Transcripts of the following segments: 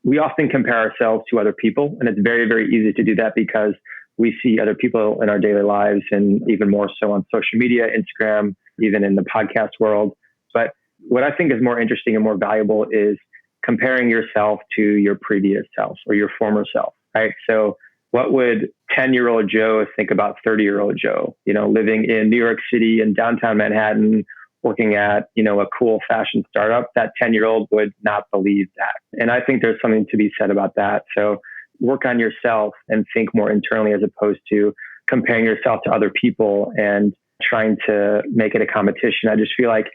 we often compare ourselves to other people, and it's very, very easy to do that because we see other people in our daily lives, and even more so on social media, Instagram, even in the podcast world. But what I think is more interesting and more valuable is comparing yourself to your previous self or your former self, right? So what would 10-year-old Joe think about 30-year-old Joe, living in New York City in downtown Manhattan, working at, a cool fashion startup? That 10-year-old would not believe that. And I think there's something to be said about that. So work on yourself and think more internally as opposed to comparing yourself to other people and trying to make it a competition. I just feel like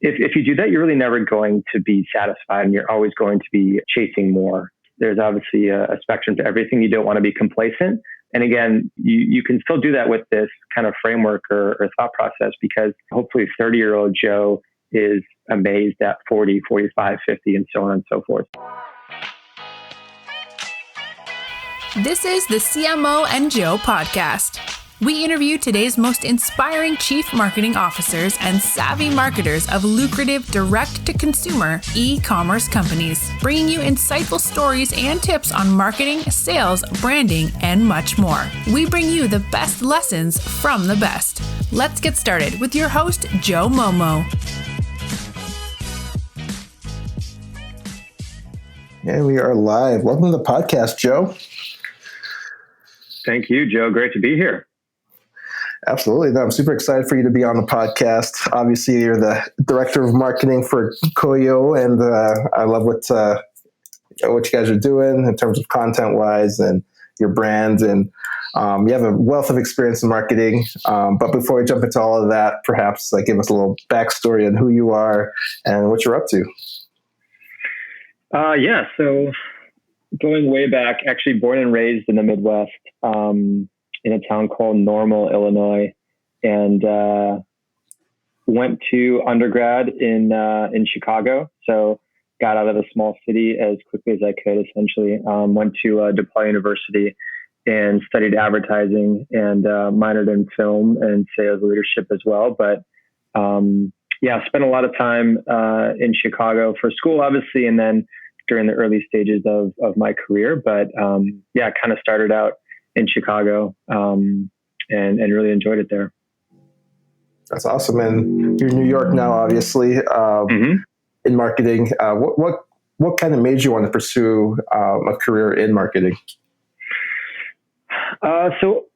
if you do that, you're really never going to be satisfied, and you're always going to be chasing more. There's obviously a spectrum to everything. You don't want to be complacent. And again, you can still do that with this kind of framework or thought process, because hopefully 30-year-old Joe is amazed at 40, 45, 50, and so on and so forth. This is the CMO and Joe podcast. We interview today's most inspiring chief marketing officers and savvy marketers of lucrative direct-to-consumer e-commerce companies, bringing you insightful stories and tips on marketing, sales, branding, and much more. We bring you the best lessons from the best. Let's get started with your host, Joe Momoh. And we are live. Welcome to the podcast, Joe. Thank you, Joe. Great to be here. Absolutely. No, I'm super excited for you to be on the podcast. Obviously, you're the director of marketing for Koio, and I love what you guys are doing in terms of content-wise and your brand. And you have a wealth of experience in marketing. But before we jump into all of that, perhaps give us a little backstory on who you are and what you're up to. So going way back, actually born and raised in the Midwest, in a town called Normal, Illinois, and went to undergrad in Chicago. So got out of a small city as quickly as I could, essentially. Went to DePaul University and studied advertising and minored in film and sales leadership as well. But spent a lot of time in Chicago for school, obviously, and then during the early stages of my career. But kind of started out in Chicago, and really enjoyed it there. That's awesome. And you're in New York now, obviously, in marketing. What kind of made you want to pursue a career in marketing? So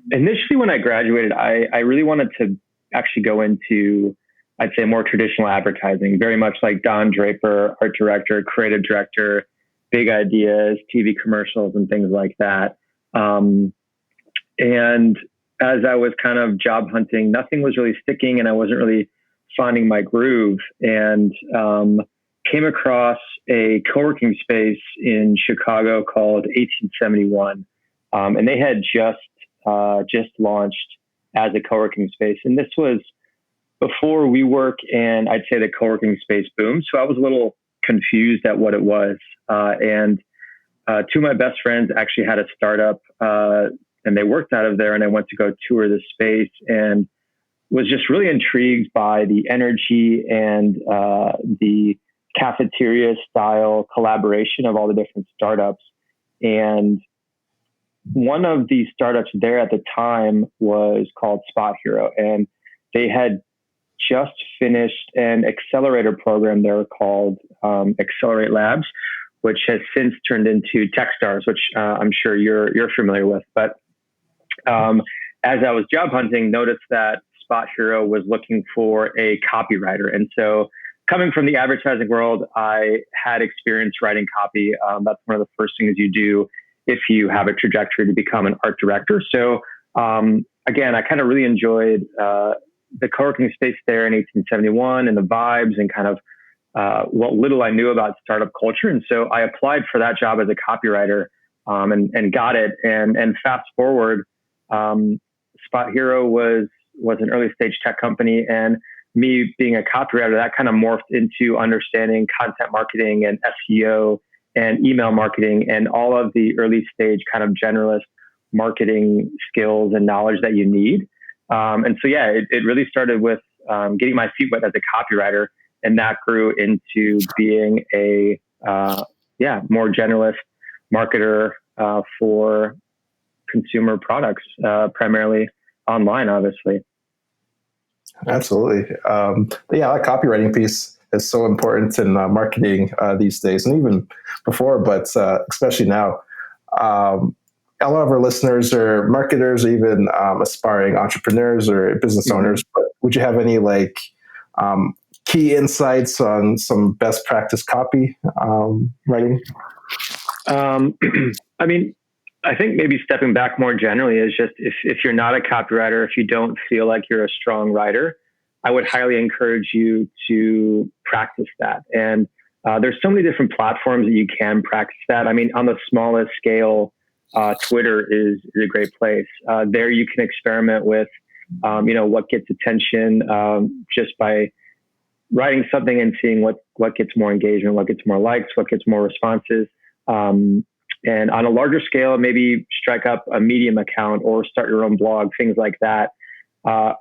initially when I graduated, I really wanted to actually go into, I'd say, more traditional advertising, very much like Don Draper, art director, creative director, big ideas, TV commercials, and things like that. And as I was kind of job hunting, nothing was really sticking, and I wasn't really finding my groove, and came across a co-working space in Chicago called 1871. And they had just launched as a co-working space. And this was before WeWork and I'd say the co-working space boom. So I was a little confused at what it was. And two of my best friends actually had a startup, and they worked out of there, and I went to go tour the space and was just really intrigued by the energy and the cafeteria style collaboration of all the different startups. And one of the startups there at the time was called Spot Hero, and they had just finished an accelerator program there called Accelerate Labs, which has since turned into Techstars, which I'm sure you're familiar with. But as I was job hunting, noticed that Spot Hero was looking for a copywriter. And so coming from the advertising world, I had experience writing copy. That's one of the first things you do if you have a trajectory to become an art director. So again, I kind of really enjoyed the co-working space there in 1871 and the vibes and kind of what little I knew about startup culture. And so I applied for that job as a copywriter and got it. And fast forward, Spot Hero was an early stage tech company, and me being a copywriter, that kind of morphed into understanding content marketing and SEO and email marketing and all of the early stage kind of generalist marketing skills and knowledge that you need. And so, it really started with getting my feet wet as a copywriter, and that grew into being a more generalist marketer for consumer products, primarily online, obviously. Absolutely. That copywriting piece is so important in marketing these days, and even before, but especially now. A lot of our listeners are marketers, or even aspiring entrepreneurs or business owners. But would you have any key insights on some best practice copy writing? I mean, I think maybe stepping back more generally is just if you're not a copywriter, if you don't feel like you're a strong writer, I would highly encourage you to practice that. And there's so many different platforms that you can practice that. I mean, on the smallest scale, Twitter is a great place. There you can experiment with, what gets attention just by writing something and seeing what gets more engagement, what gets more likes, what gets more responses. And on a larger scale, maybe strike up a Medium account or start your own blog, things like that.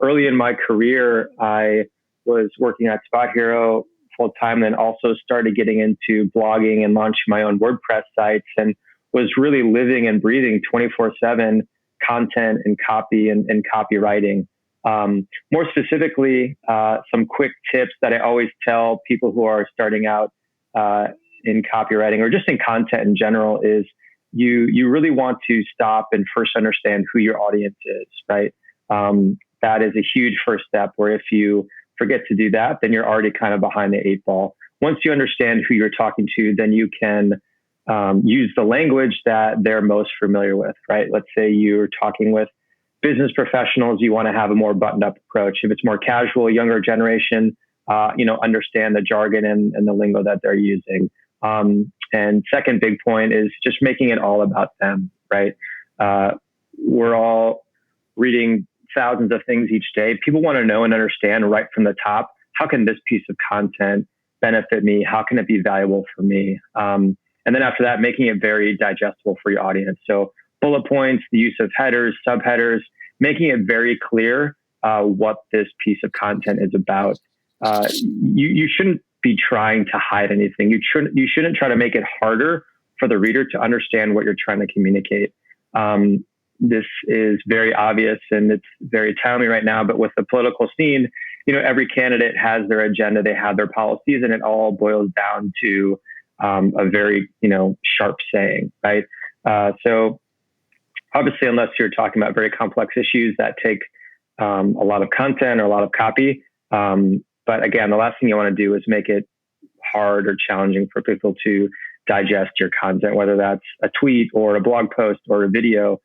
Early in my career, I was working at Spot Hero full time, then also started getting into blogging and launching my own WordPress sites, and was really living and breathing 24/7 content and copy and copywriting. More specifically, some quick tips that I always tell people who are starting out in copywriting or just in content in general is you really want to stop and first understand who your audience is, right? That is a huge first step, where if you forget to do that, then you're already kind of behind the eight ball. Once you understand who you're talking to, then you can use the language that they're most familiar with, right? Let's say you're talking with business professionals, you want to have a more buttoned up approach. If it's more casual, younger generation, understand the jargon and the lingo that they're using. And second big point is just making it all about them, right? We're all reading thousands of things each day. People want to know and understand right from the top, how can this piece of content benefit me? How can it be valuable for me? And then after that, making it very digestible for your audience. So bullet points, the use of headers, subheaders, making it very clear what this piece of content is about. You shouldn't be trying to hide anything. You shouldn't try to make it harder for the reader to understand what you're trying to communicate. This is very obvious and it's very timely right now, but with the political scene, every candidate has their agenda, they have their policies, and it all boils down to a very, sharp saying, right? So obviously, unless you're talking about very complex issues that take a lot of content or a lot of copy. But again, the last thing you want to do is make it hard or challenging for people to digest your content, whether that's a tweet or a blog post or a video.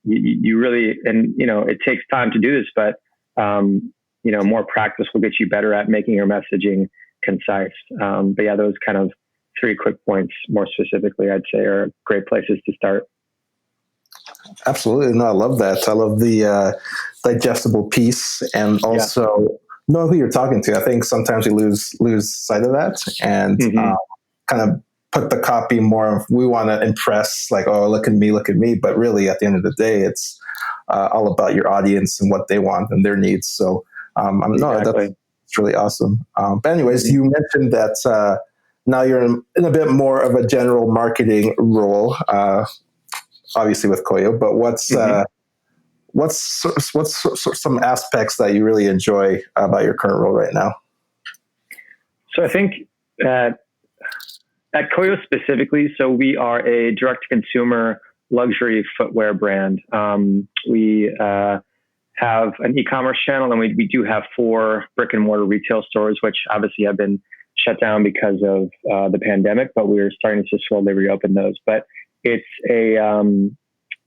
You really, and it takes time to do this, but more practice will get you better at making your messaging concise. But yeah, those kind of 3 quick points, more specifically, I'd say are great places to start. Absolutely. No, I love that. I love the digestible piece, and also know who you're talking to. I think sometimes we lose sight of that, and kind of put the copy more of, we want to impress, like, oh, look at me. But really, at the end of the day, it's all about your audience and what they want and their needs. So that's really awesome. But anyways, you mentioned that now you're in a bit more of a general marketing role, obviously with Koio. But what's some aspects that you really enjoy about your current role right now? So I think at Koio specifically, so we are a direct-to-consumer luxury footwear brand. We have an e-commerce channel, and we do have 4 brick-and-mortar retail stores, which obviously have been shut down because of the pandemic, but we're starting to slowly reopen those. But it's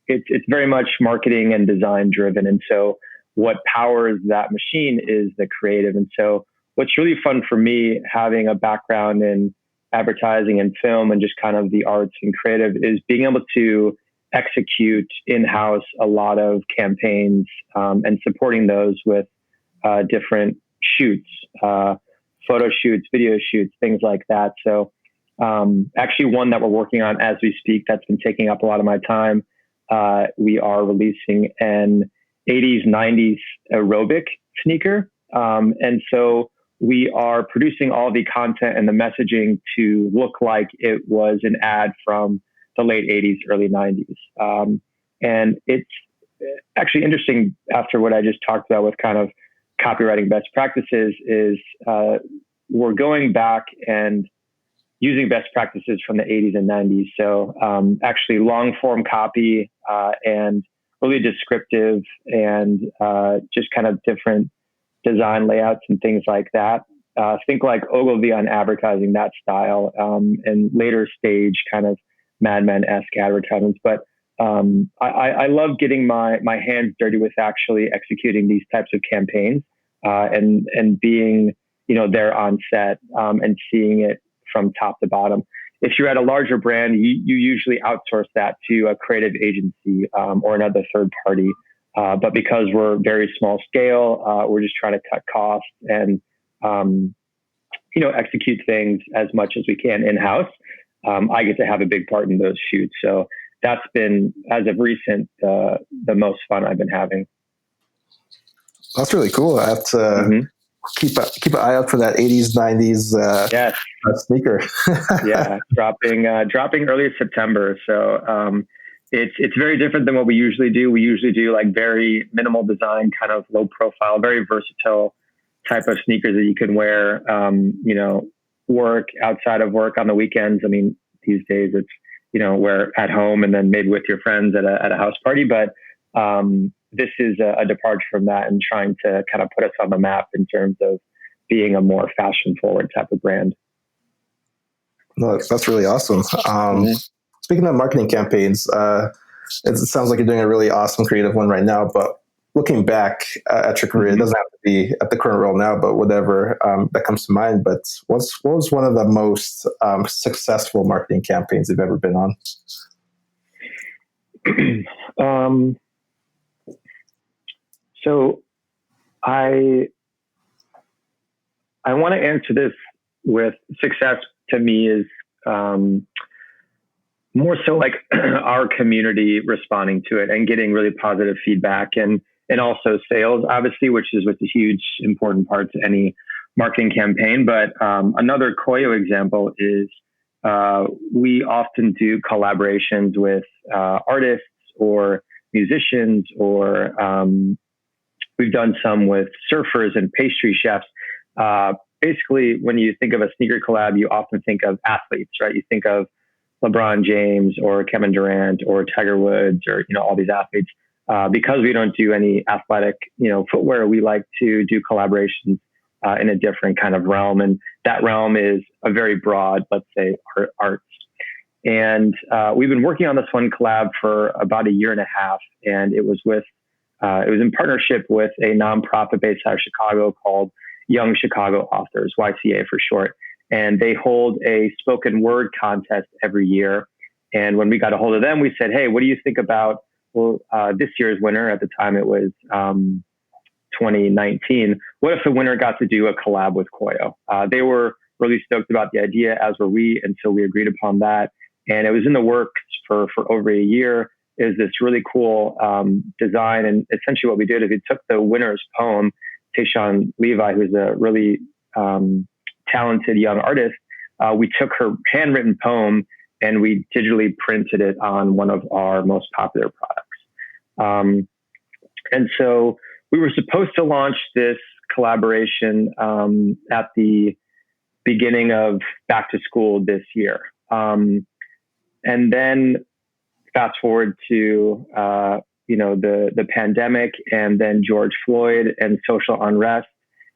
it's very much marketing and design driven, and so what powers that machine is the creative. And so what's really fun for me, having a background in advertising and film and just kind of the arts and creative, is being able to execute in-house a lot of campaigns and supporting those with different shoots, photo shoots, video shoots, things like that. So actually one that we're working on as we speak that's been taking up a lot of my time, we are releasing an 80s, 90s aerobic sneaker. And so we are producing all the content and the messaging to look like it was an ad from the late 80s, early 90s. And it's actually interesting after what I just talked about with kind of copywriting best practices is we're going back and using best practices from the 80s and 90s. So actually long form copy and really descriptive and just kind of different design layouts and things like that. Think like Ogilvy on advertising, that style, and later stage kind of Mad Men-esque advertisements. But I love getting my hands dirty with actually executing these types of campaigns and being, there on set and seeing it from top to bottom. If you're at a larger brand, you usually outsource that to a creative agency or another third party. But because we're very small scale, we're just trying to cut costs and, execute things as much as we can in-house. I get to have a big part in those shoots. So that's been, as of recent, the most fun I've been having. That's really cool. I have to keep an eye out for that 80s, 90s yes. Sneaker. Yeah, dropping early September. So it's very different than what we usually do. We usually do like very minimal design, kind of low profile, very versatile type of sneakers that you can wear, work, outside of work, on the weekends. I mean, these days it's, wear at home and then maybe with your friends at a house party. But this is a departure from that and trying to kind of put us on the map in terms of being a more fashion forward type of brand. No, that's really awesome. Speaking of marketing campaigns, it sounds like you're doing a really awesome creative one right now, but looking back at your career, it doesn't have to be at the current role now, but whatever that comes to mind. But what was one of the most successful marketing campaigns you've ever been on? So I want to answer this with success to me is more so like our community responding to it and getting really positive feedback and also sales, obviously, which is a huge, important part to any marketing campaign. But another Koio example is we often do collaborations with artists or musicians, or we've done some with surfers and pastry chefs. Basically, when you think of a sneaker collab, you often think of athletes, right? You think of LeBron James or Kevin Durant or Tiger Woods or, all these athletes. Because we don't do any athletic, footwear, we like to do collaborations in a different kind of realm. And that realm is a very broad, let's say, arts. And we've been working on this one collab for about a year and a half. And it was in partnership with a nonprofit based out of Chicago called Young Chicago Authors, YCA for short. And they hold a spoken word contest every year. And when we got a hold of them, we said, hey, what do you think about this year's winner? At the time it was 2019. What if the winner got to do a collab with Koio? They were really stoked about the idea, as were we. And so we agreed upon that. And it was in the works for over a year. It was this really cool design. And essentially what we did is we took the winner's poem, Tayshawn Levi, who's a really talented young artist. We took her handwritten poem and we digitally printed it on one of our most popular products. And so we were supposed to launch this collaboration at the beginning of back to school this year. And then fast forward to, the pandemic and then George Floyd and social unrest.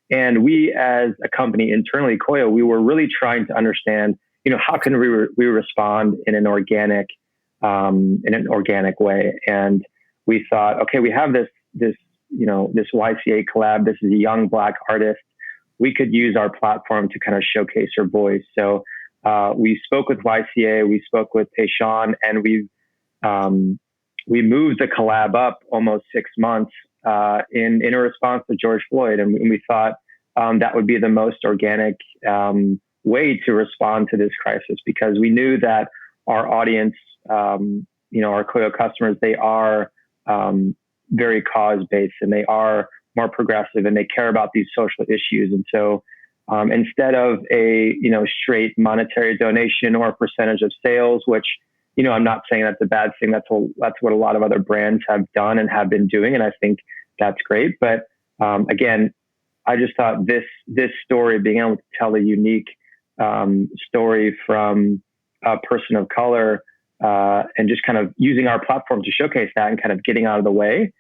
And we, as a company internally, Koio, we were really trying to understand, how can we respond in an organic way? And we thought, okay, we have this YCA collab. This is a young Black artist. We could use our platform to kind of showcase her voice. So we spoke with YCA, we spoke with Tayshawn, and we moved the collab up almost 6 months in a response to George Floyd. And we thought that would be the most organic way to respond to this crisis, because we knew that our audience, our Koio customers, they are very cause-based and they are more progressive and they care about these social issues. And so instead of a, straight monetary donation or a percentage of sales, which, I'm not saying that's a bad thing. That's what a lot of other brands have done and have been doing. And I think that's great. But again, I just thought this story, being able to tell a unique story from a person of color, and just kind of using our platform to showcase that and kind of getting out of the way,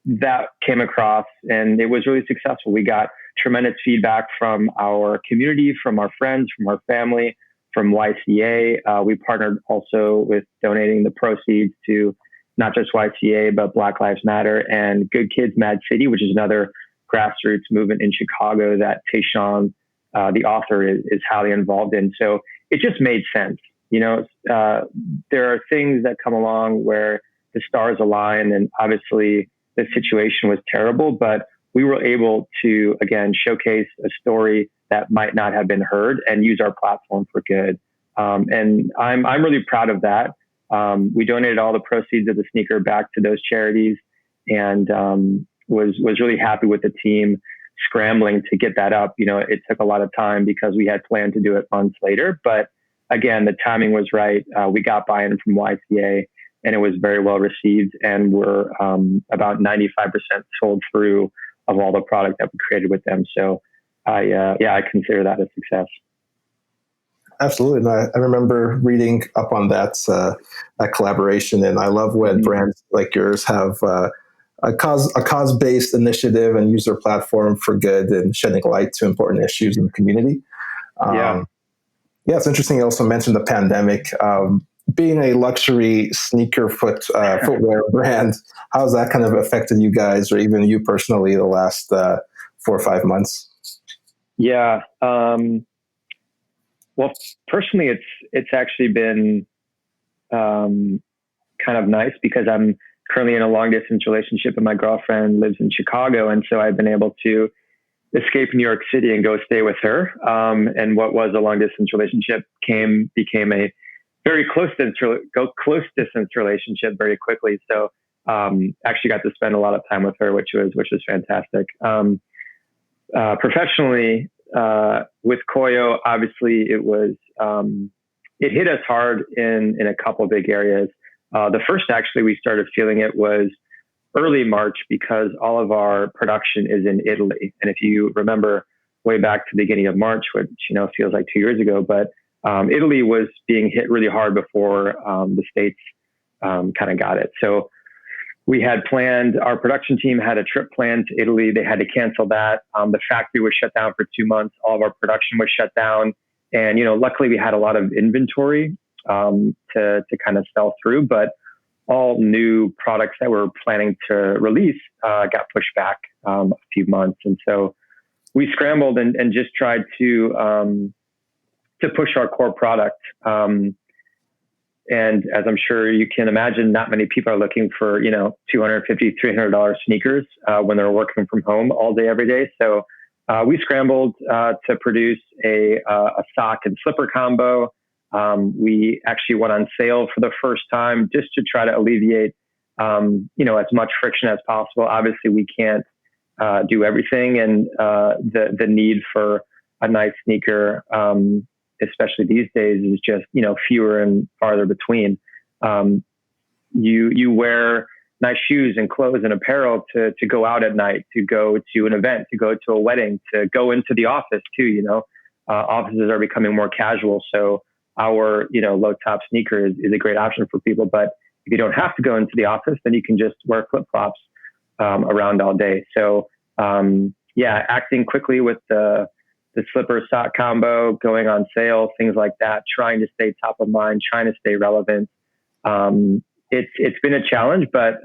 that came across, and it was really successful. We got tremendous feedback from our community, from our friends, from our family, from YCA. We partnered also with donating the proceeds to not just YCA, but Black Lives Matter and Good Kids Mad City, which is another grassroots movement in Chicago that Tayshawn, the author, is highly involved in. So it just made sense. There are things that come along where the stars align, and obviously the situation was terrible, but we were able to, again, showcase a story that might not have been heard and use our platform for good. And I'm really proud of that. We donated all the proceeds of the sneaker back to those charities, and was really happy with the team scrambling to get that up. It took a lot of time because we had planned to do it months later, but again, the timing was right. We got buy-in from YCA, and it was very well received. And we're about 95% sold through of all the product that we created with them. So I consider that a success. Absolutely. No, I remember reading up on that collaboration, and I love when brands like yours have a cause-based initiative and use their platform for good and shedding light to important issues in the community. Yeah, it's interesting. You also mentioned the pandemic. Being a luxury sneaker footwear brand, how has that kind of affected you guys, or even you personally, the last 4 or 5 months? Yeah. Well, personally, it's actually been kind of nice because I'm currently in a long distance relationship, and my girlfriend lives in Chicago, and so I've been able to escape New York City and go stay with her. And what was a long distance relationship became a very close distance relationship very quickly. So actually got to spend a lot of time with her, which was fantastic. Professionally, with Koio, obviously it hit us hard in a couple of big areas. The first, actually, we started feeling it was early March because all of our production is in Italy. And if you remember way back to the beginning of March, which, feels like 2 years ago, but Italy was being hit really hard before the States kind of got it. So we had planned, our production team had a trip planned to Italy. They had to cancel that. The factory was shut down for 2 months. All of our production was shut down. And, luckily we had a lot of inventory to kind of sell through, but all new products that we're planning to release got pushed back a few months. And so we scrambled and just tried to push our core product. And as I'm sure you can imagine, not many people are looking for, $250, $300 sneakers when they're working from home all day, every day. So we scrambled to produce a sock and slipper combo. We actually went on sale for the first time just to try to alleviate, as much friction as possible. Obviously, we can't do everything, and the need for a nice sneaker, especially these days, is just fewer and farther between. You wear nice shoes and clothes and apparel to go out at night, to go to an event, to go to a wedding, to go into the office too. Offices are becoming more casual, so our low top sneaker is a great option for people. But if you don't have to go into the office, then you can just wear flip flops around all day. So acting quickly with the slipper sock combo, going on sale, things like that, trying to stay top of mind, trying to stay relevant. It's been a challenge, but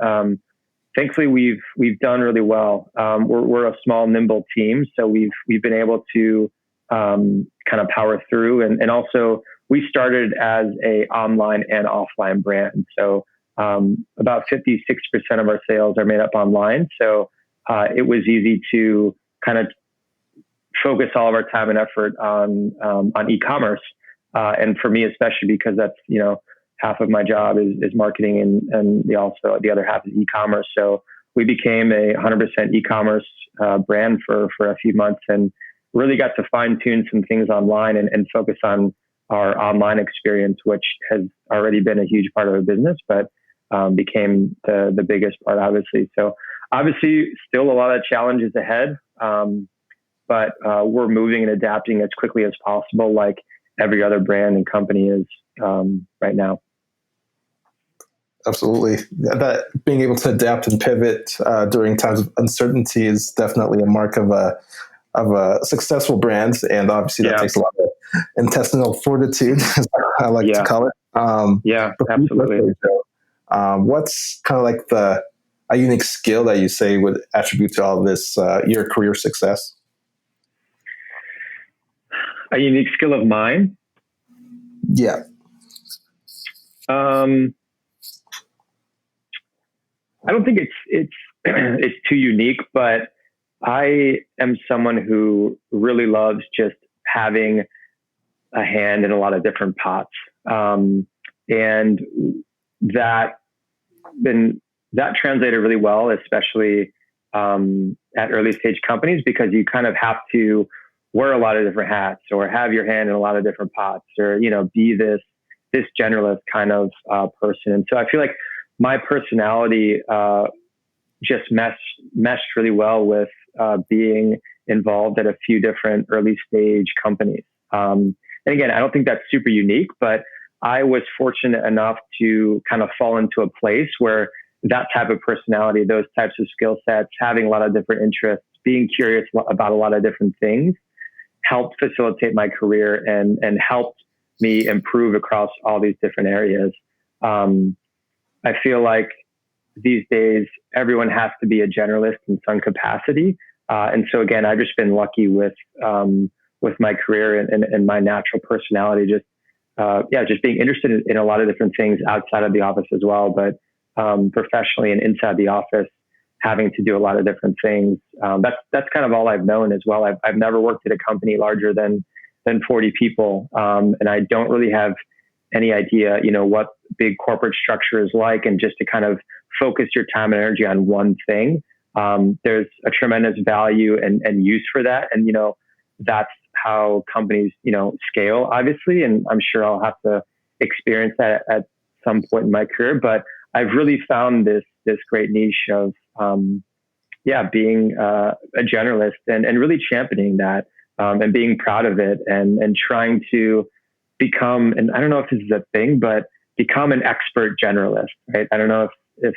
thankfully we've done really well. We're a small, nimble team, so we've been able to kind of power through, and also we started as a online and offline brand. So about 56% of our sales are made up online. So it was easy to kind of focus all of our time and effort on e-commerce. And for me, especially because that's, half of my job is marketing, and the other half is e-commerce. So we became a 100% e-commerce brand for a few months, and really got to fine tune some things online and focus on our online experience, which has already been a huge part of our business, but became the biggest part, obviously. So obviously still a lot of challenges ahead, but we're moving and adapting as quickly as possible, like every other brand and company is right now. Absolutely. That being able to adapt and pivot during times of uncertainty is definitely a mark of a successful brand. And obviously that takes a lot of intestinal fortitude, as I like to call it. Absolutely. What's kind of like a unique skill that you say would attribute to all of this, your career success? A unique skill of mine? Yeah. I don't think it's too unique, but I am someone who really loves just having a hand in a lot of different pots. And that translated really well, especially at early stage companies, because you kind of have to wear a lot of different hats or have your hand in a lot of different pots, or, be this generalist kind of person. And so I feel like my personality just meshed really well with being involved at a few different early stage companies. And again, I don't think that's super unique, but I was fortunate enough to kind of fall into a place where that type of personality, those types of skill sets, having a lot of different interests, being curious about a lot of different things, helped facilitate my career and helped me improve across all these different areas. I feel like these days, everyone has to be a generalist in some capacity. And so again, I've just been lucky with my career and my natural personality, just being interested in a lot of different things outside of the office as well. But professionally and inside the office, having to do a lot of different things. That's kind of all I've known as well. I've never worked at a company larger than 40 people. And I don't really have any idea, what big corporate structure is like, and just to kind of focus your time and energy on one thing. There's a tremendous value and use for that. And, that's how companies, scale, obviously. And I'm sure I'll have to experience that at some point in my career, but I've really found this great niche of, being a generalist and really championing that, and being proud of it and trying to become, and I don't know if this is a thing, but become an expert generalist, right? I don't know if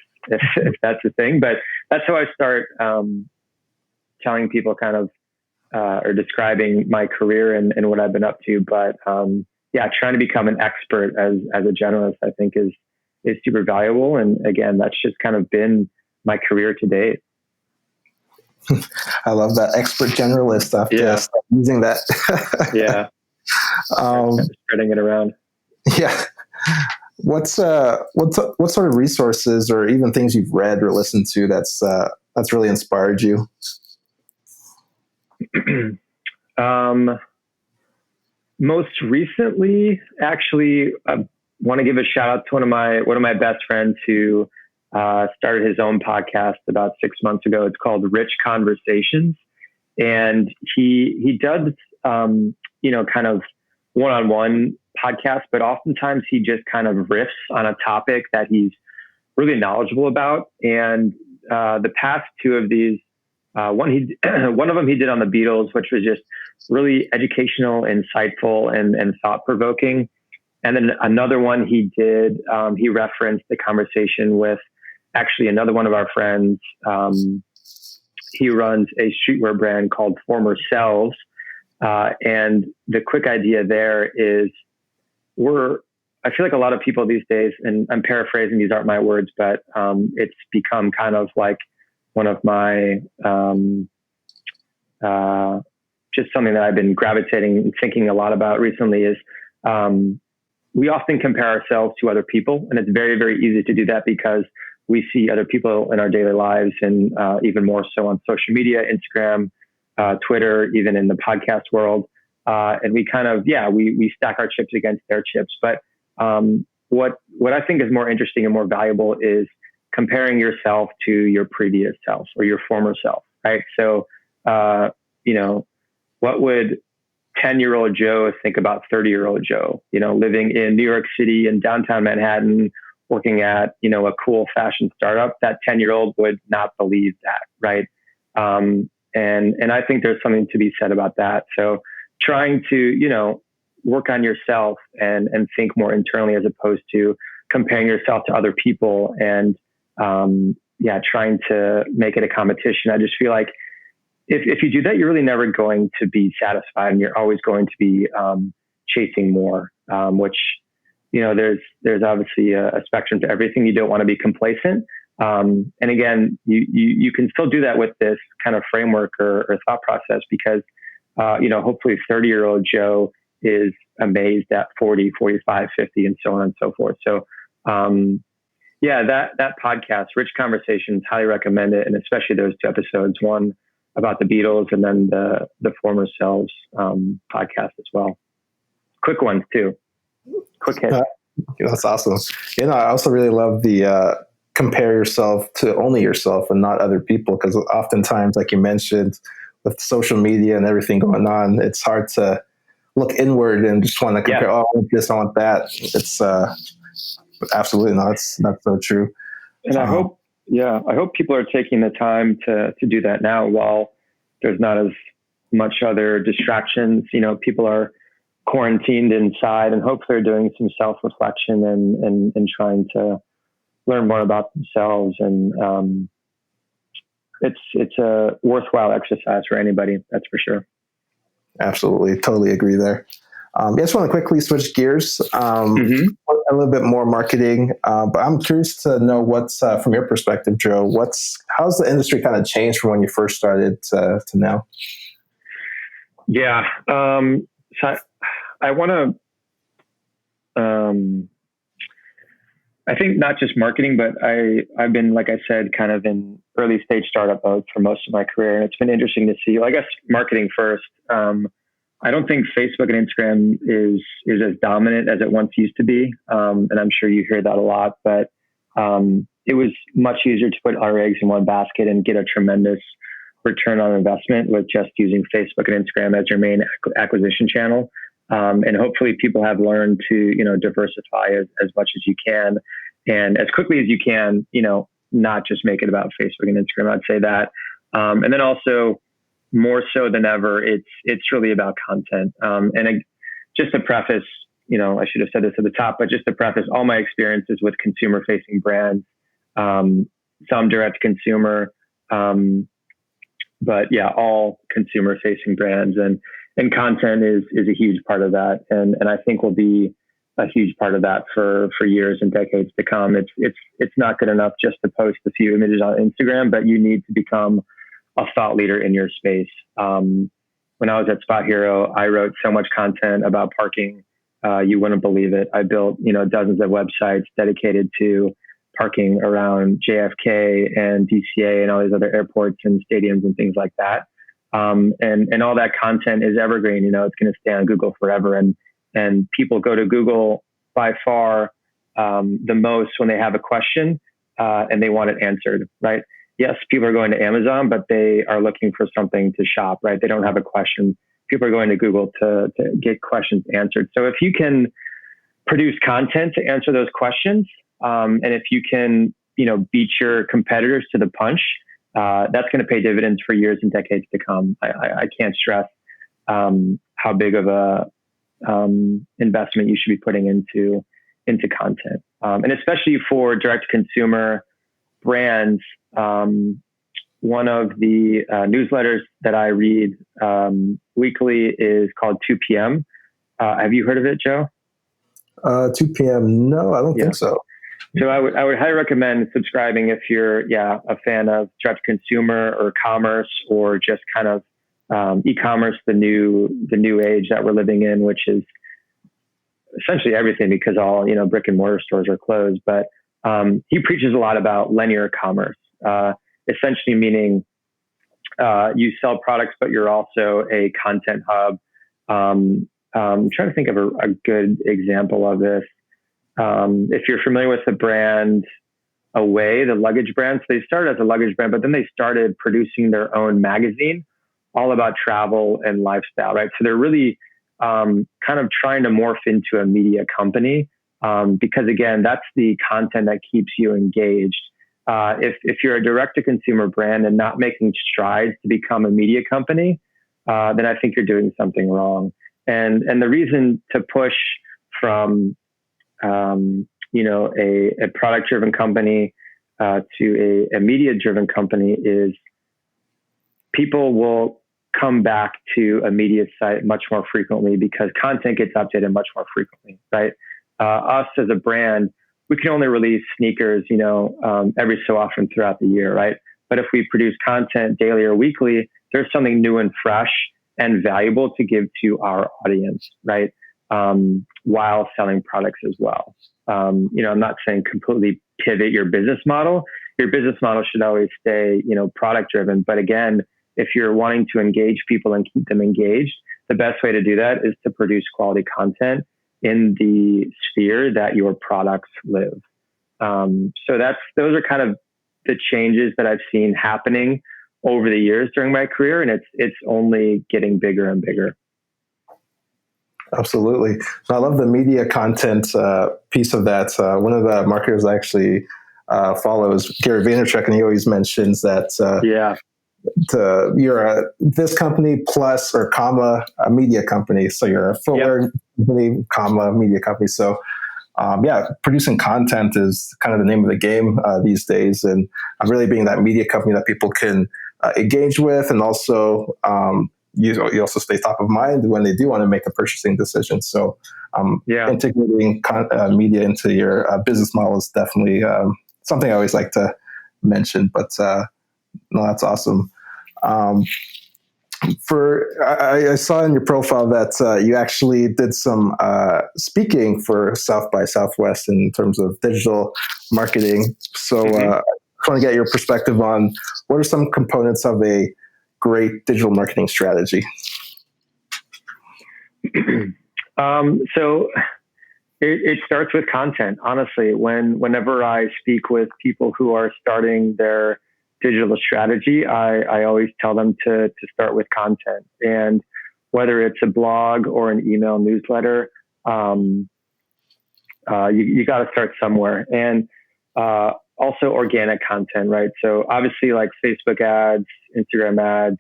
that's a thing, but that's how I start telling people kind of, or describing my career and what I've been up to. But trying to become an expert as a generalist, I think is super valuable. And again, that's just kind of been my career to date. I love that, expert generalist. After using that. Spreading it around. Yeah. What sort of resources or even things you've read or listened to that's really inspired you? Most recently, actually, I want to give a shout out to one of my best friends who started his own podcast about 6 months ago. It's called Rich Conversations, and he does kind of one-on-one podcasts, but oftentimes he just kind of riffs on a topic that he's really knowledgeable about. And the past two of these, one of them he did on the Beatles, which was just really educational, insightful, and thought-provoking. And then another one he did, he referenced the conversation with actually another one of our friends. He runs a streetwear brand called Former Selves. And the quick idea there is I feel like a lot of people these days, and I'm paraphrasing, these aren't my words, but it's become kind of like one of my, just something that I've been gravitating and thinking a lot about recently is we often compare ourselves to other people. And it's very, very easy to do that because we see other people in our daily lives, and even more so on social media, Instagram, Twitter, even in the podcast world. And we kind of, we stack our chips against their chips. But what I think is more interesting and more valuable is comparing yourself to your previous self or your former self, right? So, what would 10-year-old Joe think about 30-year-old Joe, living in New York City in downtown Manhattan, working at, a cool fashion startup? That 10-year-old would not believe that. Right. And I think there's something to be said about that. So trying to, work on yourself and think more internally as opposed to comparing yourself to other people and, trying to make it a competition. I just feel like if you do that, you're really never going to be satisfied, and you're always going to be chasing more, which, there's obviously a spectrum to everything. You don't want to be complacent. And again, you can still do that with this kind of framework or thought process because, hopefully 30-year-old Joe is amazed at 40, 45, 50, and so on and so forth. So, that podcast, Rich Conversations, highly recommend it. And especially those two episodes, one about the Beatles and then the Former Selves podcast as well. Quick ones too. Quick hit. That's awesome. I also really love the compare yourself to only yourself and not other people, because oftentimes, like you mentioned, with social media and everything going on, it's hard to look inward and just want to compare. Yeah. Oh, I want this, I want that. It's absolutely not. That's so true. And I hope people are taking the time to do that now while there's not as much other distractions. People are quarantined inside, and hopefully they're doing some self-reflection and trying to learn more about themselves. And it's a worthwhile exercise for anybody, that's for sure. Absolutely. Totally agree there. I just want to quickly switch gears, a little bit more marketing, but I'm curious to know what's, from your perspective, Joe, how's the industry kind of changed from when you first started to now? Yeah. So I want to, I think not just marketing, but I've been, like I said, kind of in early stage startup mode for most of my career. And it's been interesting to see, I guess, marketing first. I don't think Facebook and Instagram is as dominant as it once used to be. And I'm sure you hear that a lot, but it was much easier to put our eggs in one basket and get a tremendous return on investment with just using Facebook and Instagram as your main acquisition channel. And hopefully people have learned to, diversify as much as you can and as quickly as you can, not just make it about Facebook and Instagram. I'd say that. And then also more so than ever, it's really about content. Just to preface, I should have said this at the top, but just to preface all my experiences with consumer facing brands, some direct consumer, but yeah, all consumer facing brands and content is a huge part of that. And I think will be a huge part of that for years and decades to come. It's not good enough just to post a few images on Instagram, but you need to become a thought leader in your space. When I was at Spot Hero, I wrote so much content about parking. You wouldn't believe it. I built, dozens of websites dedicated to parking around JFK and DCA and all these other airports and stadiums and things like that. And all that content is evergreen. It's going to stay on Google forever. And people go to Google by far the most when they have a question and they want it answered, right? Yes, people are going to Amazon, but they are looking for something to shop, right? They don't have a question. People are going to Google to get questions answered. So if you can produce content to answer those questions, and if you can, beat your competitors to the punch, that's going to pay dividends for years and decades to come. I can't stress how big of a investment you should be putting into content, and especially for direct consumer brands. One of the newsletters that I read weekly is called 2 p.m. Have you heard of it, Joe? 2 p.m. No, I don't think so. So I would highly recommend subscribing if you're a fan of direct consumer or commerce or just kind of e-commerce, the new age that we're living in, which is essentially everything because all brick and mortar stores are closed. But he preaches a lot about linear commerce, essentially meaning you sell products, but you're also a content hub. I'm trying to think of a good example of this. If you're familiar with the brand Away, the luggage brand, so they started as a luggage brand, but then they started producing their own magazine all about travel and lifestyle, right? So they're really kind of trying to morph into a media company because, again, that's the content that keeps you engaged. If you're a direct-to-consumer brand and not making strides to become a media company, then I think you're doing something wrong. And the reason to push from a product-driven company to a media-driven company is people will come back to a media site much more frequently because content gets updated much more frequently, right? Us as a brand, we can only release sneakers, every so often throughout the year, right? But if we produce content daily or weekly, there's something new and fresh and valuable to give to our audience, right? While selling products as well. I'm not saying completely pivot your business model. Your business model should always stay, product driven. But again, if you're wanting to engage people and keep them engaged, the best way to do that is to produce quality content in the sphere that your products live. So those are kind of the changes that I've seen happening over the years during my career, and it's only getting bigger and bigger. Absolutely. I love the media content piece of that. One of the marketers I actually follow is Gary Vaynerchuk, and he always mentions that you're this company plus or comma a media company. So you're a footwear company, comma media company. So producing content is kind of the name of the game these days, and really being that media company that people can engage with, and also you also stay top of mind when they do want to make a purchasing decision. So integrating media into your business model is definitely something I always like to mention. But no, that's awesome. I saw in your profile that you actually did some speaking for South by Southwest in terms of digital marketing. So I want to get your perspective on what are some components of a great digital marketing strategy. So it starts with content. Honestly, whenever I speak with people who are starting their digital strategy, I always tell them to start with content. And whether it's a blog or an email newsletter, you got to start somewhere. And also organic content, right? So obviously like Facebook ads, Instagram ads,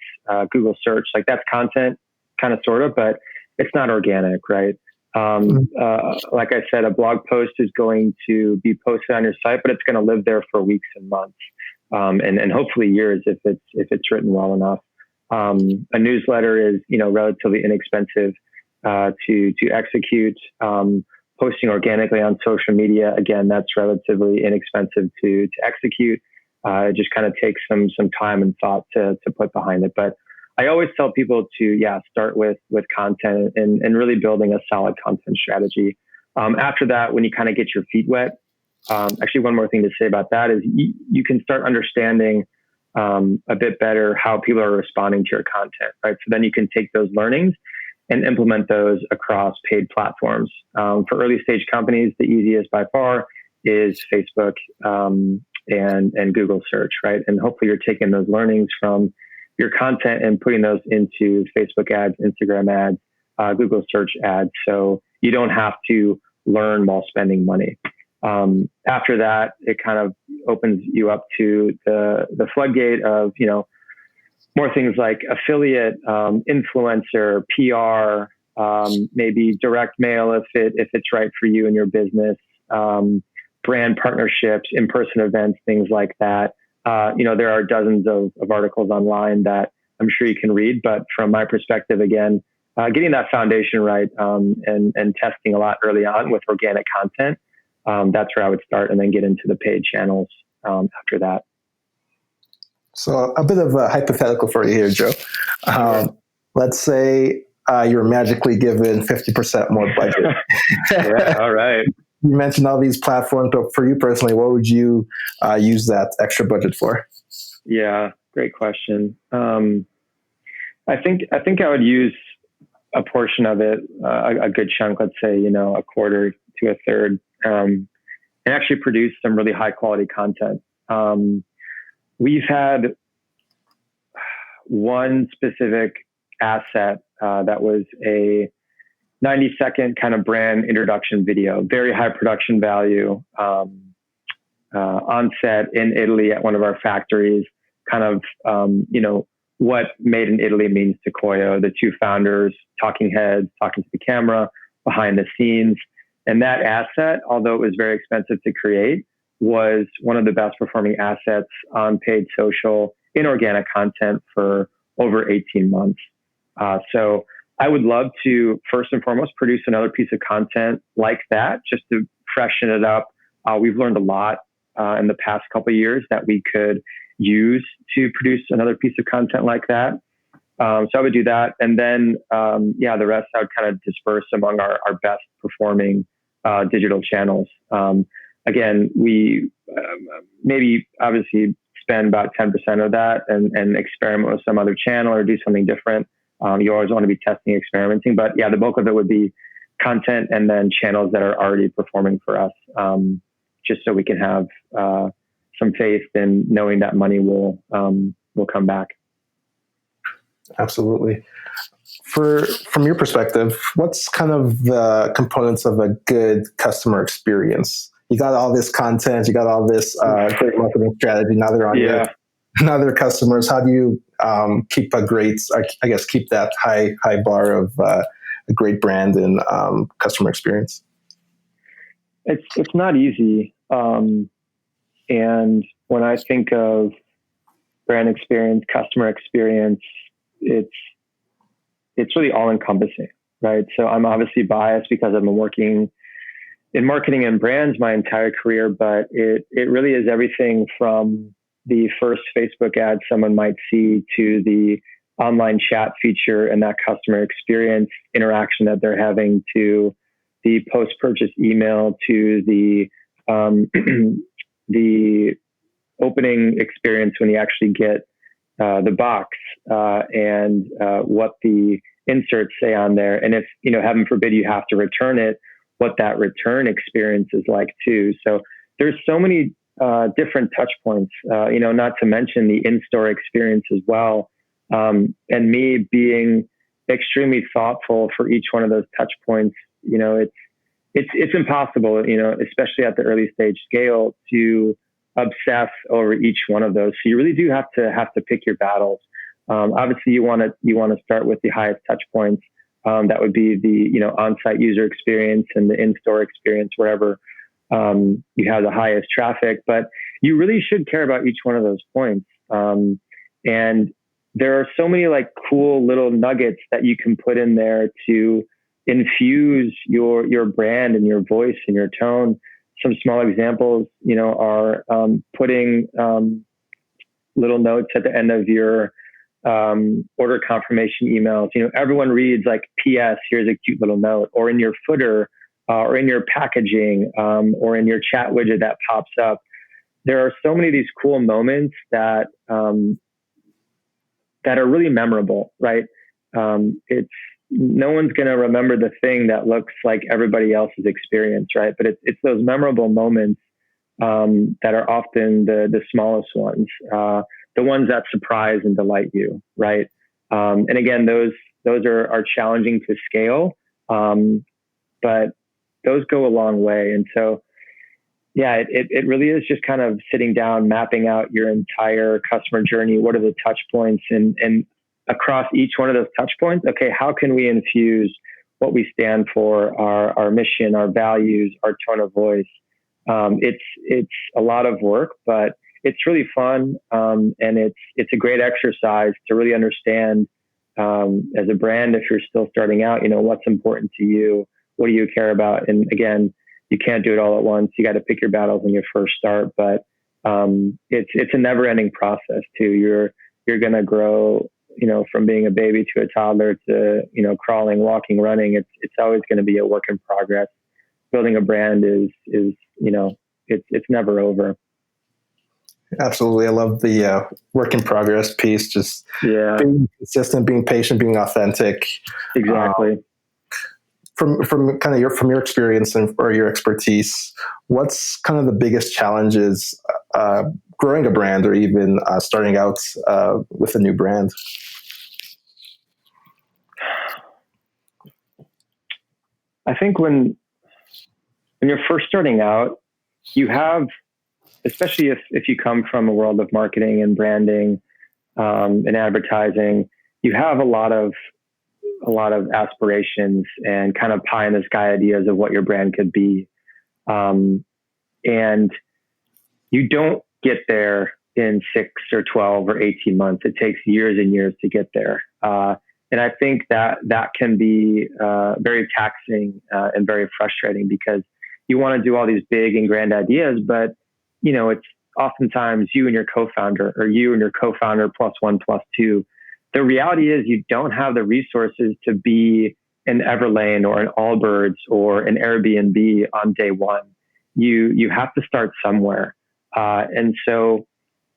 Google search, like that's content, kind of, sort of, but it's not organic, right? Like I said, a blog post is going to be posted on your site, but it's going to live there for weeks and months. And hopefully years if it's written well enough. A newsletter is, relatively inexpensive to execute. Posting organically on social media, again, that's relatively inexpensive to execute. It just kind of takes some time and thought to put behind it. But I always tell people to start with content and really building a solid content strategy. After that, when you kind of get your feet wet, actually, one more thing to say about that is you can start understanding a bit better how people are responding to your content, right? So then you can take those learnings and implement those across paid platforms. For early stage companies, the easiest by far is Facebook and Google search, right? And hopefully you're taking those learnings from your content and putting those into Facebook ads, Instagram ads, Google search ads. So you don't have to learn while spending money. After that, it kind of opens you up to the floodgate of, more things like affiliate, influencer, PR, maybe direct mail if it's right for you and your business, brand partnerships, in-person events, things like that. There are dozens of articles online that I'm sure you can read, but from my perspective, again, getting that foundation right and testing a lot early on with organic content, that's where I would start, and then get into the paid channels after that. So a bit of a hypothetical for you here, Joe. Let's say you're magically given 50% more budget. Yeah, all right. You mentioned all these platforms, but for you personally, what would you use that extra budget for? Yeah, great question. I think I would use a portion of it, a good chunk, let's say, a quarter to a third, and actually produce some really high quality content. We've had one specific asset that was a 90-second kind of brand introduction video, very high production value, on set in Italy at one of our factories, kind of, what made in Italy means to Koio, the two founders, talking heads, talking to the camera, behind the scenes. And that asset, although it was very expensive to create, was one of the best performing assets on paid social, inorganic content for over 18 months. So I would love to, first and foremost, produce another piece of content like that, just to freshen it up. We've learned a lot in the past couple of years that we could use to produce another piece of content like that. So I would do that. And then, the rest I would kind of disperse among our best performing digital channels. Again, we maybe obviously spend about 10% of that and experiment with some other channel or do something different. You always want to be testing, experimenting. But the bulk of it would be content and then channels that are already performing for us, just so we can have some faith in knowing that money will come back. Absolutely. From your perspective, what's kind of the components of a good customer experience? You got all this content, you got all this great marketing strategy. Now they're on now they're customers. How do you keep a great, keep that high bar of a great brand and customer experience? It's not easy. And when I think of brand experience, customer experience, it's really all encompassing, right? So I'm obviously biased because I've been working in marketing and brands my entire career, but it really is everything from the first Facebook ad someone might see to the online chat feature and that customer experience interaction that they're having, to the post-purchase email, to the the opening experience when you actually get the box and what the inserts say on there. And if, heaven forbid, you have to return it, what that return experience is like too. So there's so many different touch points, not to mention the in-store experience as well. And me being extremely thoughtful for each one of those touch points, it's impossible, especially at the early stage scale, to obsess over each one of those. So you really do have to pick your battles. Obviously you want to start with the highest touch points. That would be the, on-site user experience and the in-store experience, wherever you have the highest traffic, but you really should care about each one of those points. And there are so many like cool little nuggets that you can put in there to infuse your brand and your voice and your tone. Some small examples, are putting little notes at the end of your order confirmation emails. Everyone reads like, P.S. here's a cute little note, or in your footer, or in your packaging, or in your chat widget that pops up. There are so many of these cool moments that are really memorable, right? It's no one's going to remember the thing that looks like everybody else's experience, right? But it's those memorable moments that are often the smallest ones, the ones that surprise and delight you, right? And again, those are challenging to scale, but those go a long way. And so, it really is just kind of sitting down, mapping out your entire customer journey. What are the touch points? And across each one of those touch points, okay, how can we infuse what we stand for, our mission, our values, our tone of voice? It's a lot of work, but it's really fun. And it's a great exercise to really understand, as a brand, if you're still starting out, what's important to you, what do you care about? And again, you can't do it all at once. You got to pick your battles when you first start, but it's a never ending process too. You're going to grow, from being a baby to a toddler to, crawling, walking, running. It's always going to be a work in progress. Building a brand is it's never over. Absolutely. I love the work in progress piece. Just being consistent, being patient, being authentic. Exactly. From your experience or your expertise, what's kind of the biggest challenges growing a brand or even starting out with a new brand? I think when you're first starting out, you have, especially if you come from a world of marketing and branding and advertising, you have a lot of aspirations and kind of pie in the sky ideas of what your brand could be. And you don't get there in 6 or 12 or 18 months. It takes years and years to get there. And I think that can be very taxing and very frustrating, because you want to do all these big and grand ideas, but it's oftentimes you and your co-founder, or you and your co-founder plus one plus two. The reality is you don't have the resources to be an Everlane or an Allbirds or an Airbnb on day one. You have to start somewhere. And so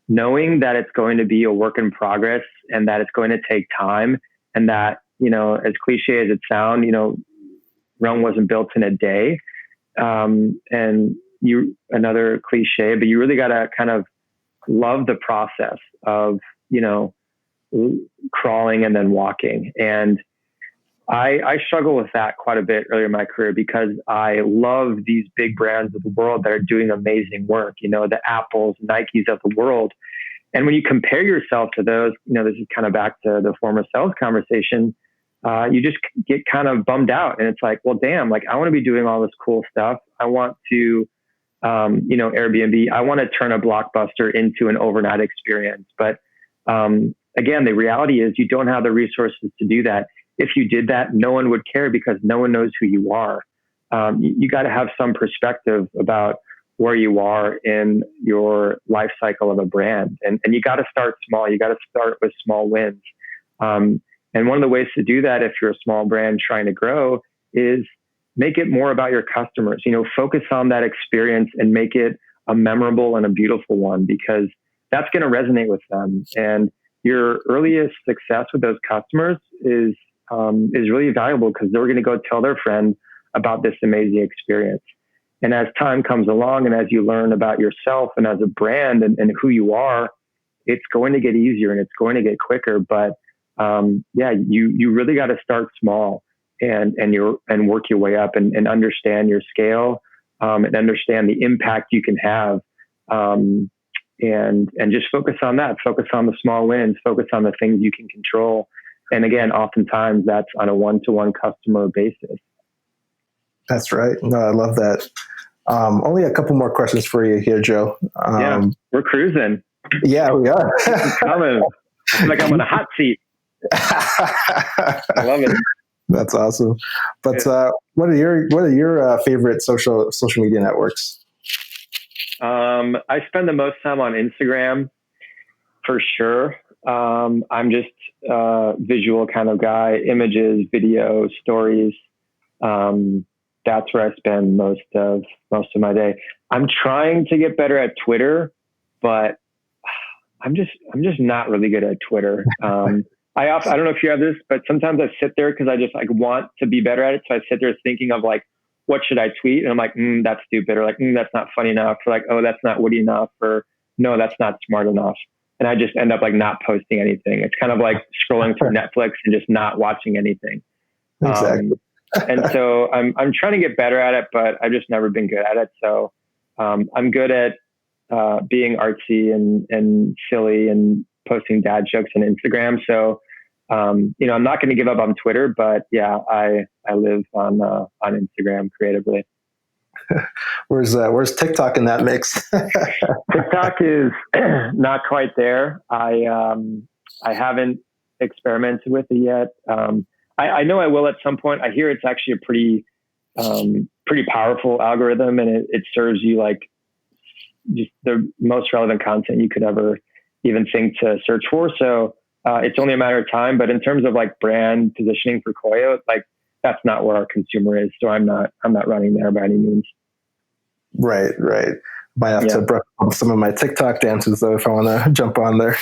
knowing that it's going to be a work in progress and that it's going to take time, and that, as cliche as it sounds, Rome wasn't built in a day. And another cliche, but you really got to kind of love the process of, crawling and then walking. And I struggle with that quite a bit earlier in my career, because I love these big brands of the world that are doing amazing work, the Apples, Nikes of the world. And when you compare yourself to those, this is kind of back to the former sales conversation, you just get kind of bummed out. And it's like, well, damn, like I want to be doing all this cool stuff. I want to, Airbnb, I want to turn a Blockbuster into an overnight experience. But again, the reality is you don't have the resources to do that. If you did that, no one would care, because no one knows who you are. You got to have some perspective about where you are in your life cycle of a brand. And you got to start small. You got to start with small wins. And one of the ways to do that, if you're a small brand trying to grow, is make it more about your customers. Focus on that experience and make it a memorable and a beautiful one, because that's going to resonate with them. And your earliest success with those customers is really valuable, because they're going to go tell their friend about this amazing experience. And as time comes along, and as you learn about yourself and as a brand and who you are, it's going to get easier and it's going to get quicker. But you really got to start small and work your way up and understand your scale and understand the impact you can have. And just focus on that. Focus on the small wins. Focus on the things you can control. And again, oftentimes that's on a one-to-one customer basis. That's right. No, I love that. Only a couple more questions for you here, Joe. We're cruising. Yeah, we are. I feel like I'm on a hot seat. I love it. That's awesome. But what are your favorite social media networks? I spend the most time on Instagram, for sure. I'm just a visual kind of guy, images, video, stories. That's where I spend most of my day. I'm trying to get better at Twitter, but I'm just not really good at Twitter. I don't know if you have this, but sometimes I sit there because I just want to be better at it. So I sit there thinking of what should I tweet? And I'm like, that's stupid, or that's not funny enough, or oh, that's not witty enough, or no, that's not smart enough. And I just end up not posting anything. It's kind of like scrolling through Netflix and just not watching anything. Exactly. And so I'm trying to get better at it, but I've just never been good at it. So I'm good at being artsy and silly and posting dad jokes on Instagram. So I'm not going to give up on Twitter, but yeah, I live on Instagram creatively. Where's TikTok in that mix? TikTok is not quite there. I haven't experimented with it yet. I know I will at some point. I hear it's actually a pretty powerful algorithm, and it serves you just the most relevant content you could ever even think to search for. So it's only a matter of time. But in terms of brand positioning for Koio, that's not where our consumer is. So I'm not running there by any means. Right. Might have to brush up some of my TikTok dances though if I want to jump on there.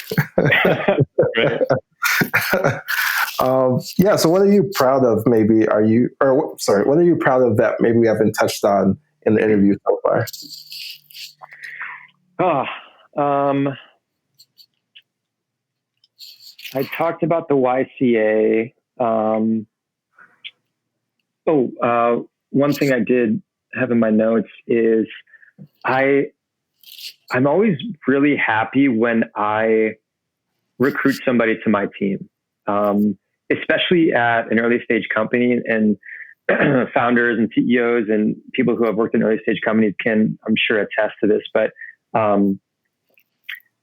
So what are you proud of? What are you proud of that maybe we haven't touched on in the interview so far? I talked about the YCA. One thing I did have in my notes is I'm always really happy when I recruit somebody to my team, especially at an early stage company, and founders and CEOs and people who have worked in early stage companies can, I'm sure, attest to this. But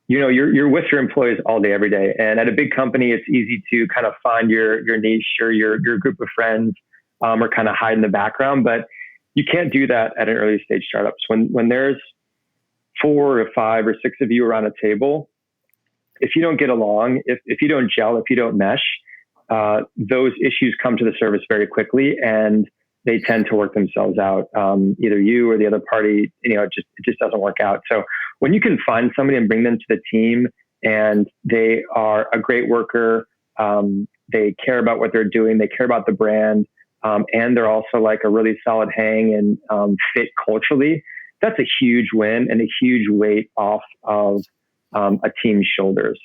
you're with your employees all day, every day. And at a big company, it's easy to kind of find your niche or your group of friends, or kind of hide in the background. But you can't do that at an early stage startups. When there's 4 or 5 or 6 of you around a table, if you don't get along, if you don't gel, if you don't mesh, those issues come to the surface very quickly, and they tend to work themselves out. Either you or the other party, it just doesn't work out. So when you can find somebody and bring them to the team, and they are a great worker, they care about what they're doing, they care about the brand, and they're also like a really solid hang and fit culturally, that's a huge win and a huge weight off of a team's shoulders.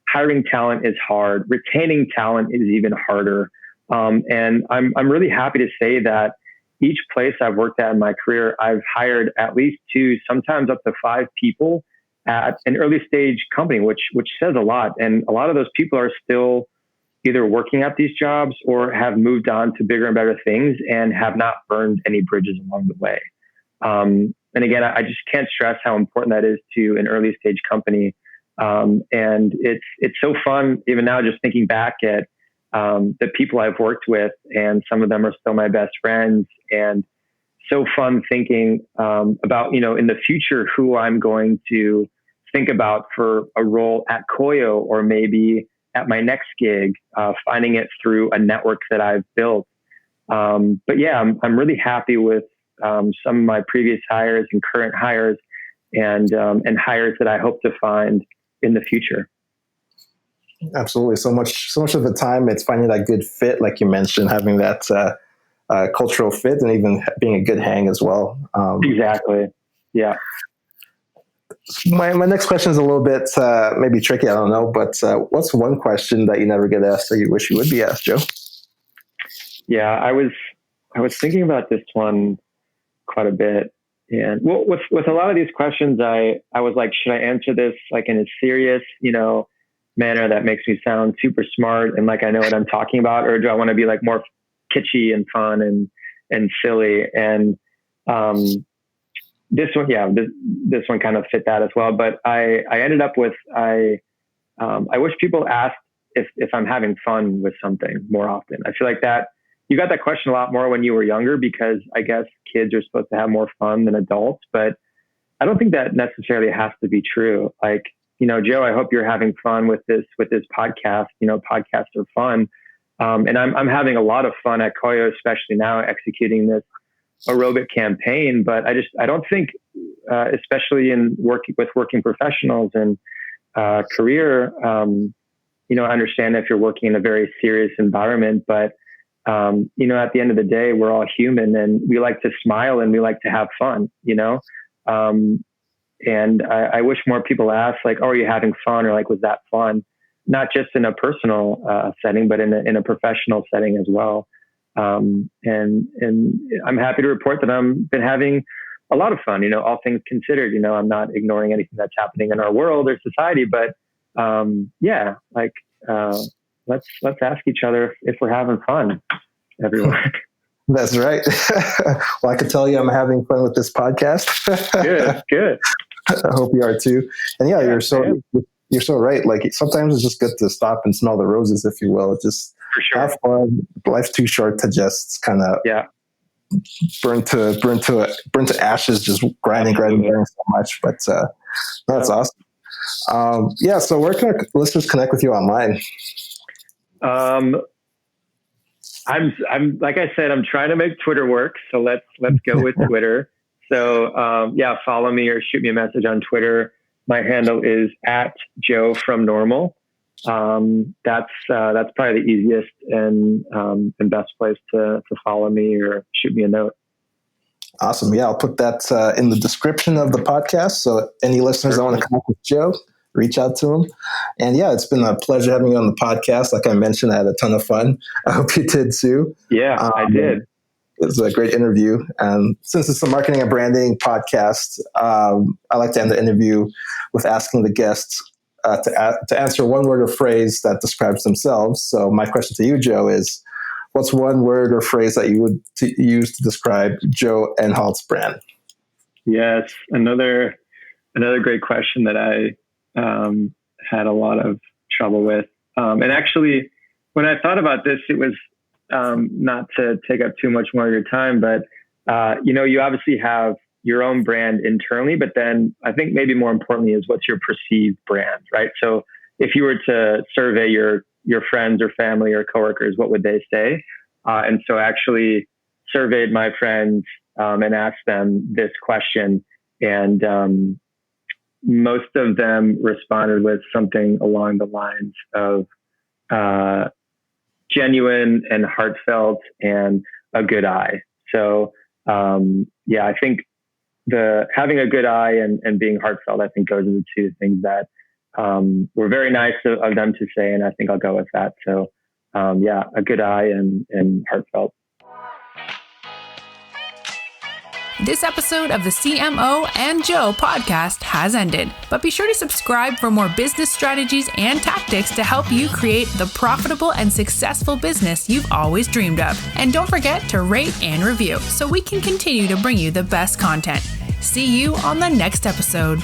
Hiring talent is hard. Retaining talent is even harder. And I'm really happy to say that each place I've worked at in my career, I've hired at least 2, sometimes up to 5 people at an early stage company, which says a lot. And a lot of those people are still either working at these jobs or have moved on to bigger and better things and have not burned any bridges along the way. And again, I just can't stress how important that is to an early stage company. And it's so fun, even now, just thinking back at the people I've worked with, and some of them are still my best friends, and so fun thinking about, in the future, who I'm going to think about for a role at Koio, or maybe at my next gig, finding it through a network that I've built. But yeah, I'm really happy with some of my previous hires and current hires, and hires that I hope to find in the future. Absolutely. So much of the time, it's finding that good fit, like you mentioned, having that cultural fit, and even being a good hang as well. Exactly. Yeah. My next question is a little bit maybe tricky. I don't know, but what's one question that you never get asked that you wish you would be asked, Joe? Yeah, I was thinking about this one quite a bit. And well, with a lot of these questions, I was like, should I answer this like in a serious, manner that makes me sound super smart and like I know what I'm talking about, or do I want to be like more kitschy and fun and silly? And this one, yeah, this one kind of fit that as well. But I ended up with I wish people asked if I'm having fun with something more often. I feel like that you got that question a lot more when you were younger, because I guess kids are supposed to have more fun than adults, but I don't think that necessarily has to be true. Like, Joe, I hope you're having fun with this podcast. Podcasts are fun. And I'm having a lot of fun at Koio, especially now executing this aerobic campaign. But I don't think, especially in working professionals and career, I understand if you're working in a very serious environment, but at the end of the day, we're all human, and we like to smile and we like to have fun, and I wish more people ask, like, oh, are you having fun? Or like, was that fun? Not just in a personal setting, but in a professional setting as well. And I'm happy to report that I've been having a lot of fun, all things considered. I'm not ignoring anything that's happening in our world or society, but let's ask each other if we're having fun, everyone. That's right. Well, I can tell you I'm having fun with this podcast. Good. I hope you are too. And yeah, you're so right. Like sometimes it's just good to stop and smell the roses, if you will. Just for sure. Have fun. Life's too short to just kind of burn to ashes, just grinding so much. But that's awesome. So where can our listeners connect with you online? I'm like I said, I'm trying to make Twitter work. So let's go with Twitter. So, follow me or shoot me a message on Twitter. My handle is @JoeFromNormal. That's probably the easiest and best place to follow me or shoot me a note. Awesome. Yeah, I'll put that in the description of the podcast. So any listeners that want to connect with Joe, reach out to him. And yeah, it's been a pleasure having you on the podcast. Like I mentioned, I had a ton of fun. I hope you did too. Yeah, I did. It was a great interview. And since it's a marketing and branding podcast, I like to end the interview with asking the guests to answer one word or phrase that describes themselves. So my question to you, Joe, is what's one word or phrase that you would use to describe Joe Anhalt's brand? Yes, another great question that I had a lot of trouble with. And actually, when I thought about this, it was not to take up too much more of your time, but you obviously have your own brand internally, but then I think maybe more importantly is what's your perceived brand, right? So if you were to survey your friends or family or coworkers, what would they say? And so I actually surveyed my friends and asked them this question. And most of them responded with something along the lines of genuine and heartfelt and a good eye. So I think having a good eye and being heartfelt, I think those are the two things that were very nice of them to say, and I think I'll go with that. So, a good eye and heartfelt. This episode of the CMO and Joe podcast has ended, but be sure to subscribe for more business strategies and tactics to help you create the profitable and successful business you've always dreamed of. And don't forget to rate and review so we can continue to bring you the best content. See you on the next episode.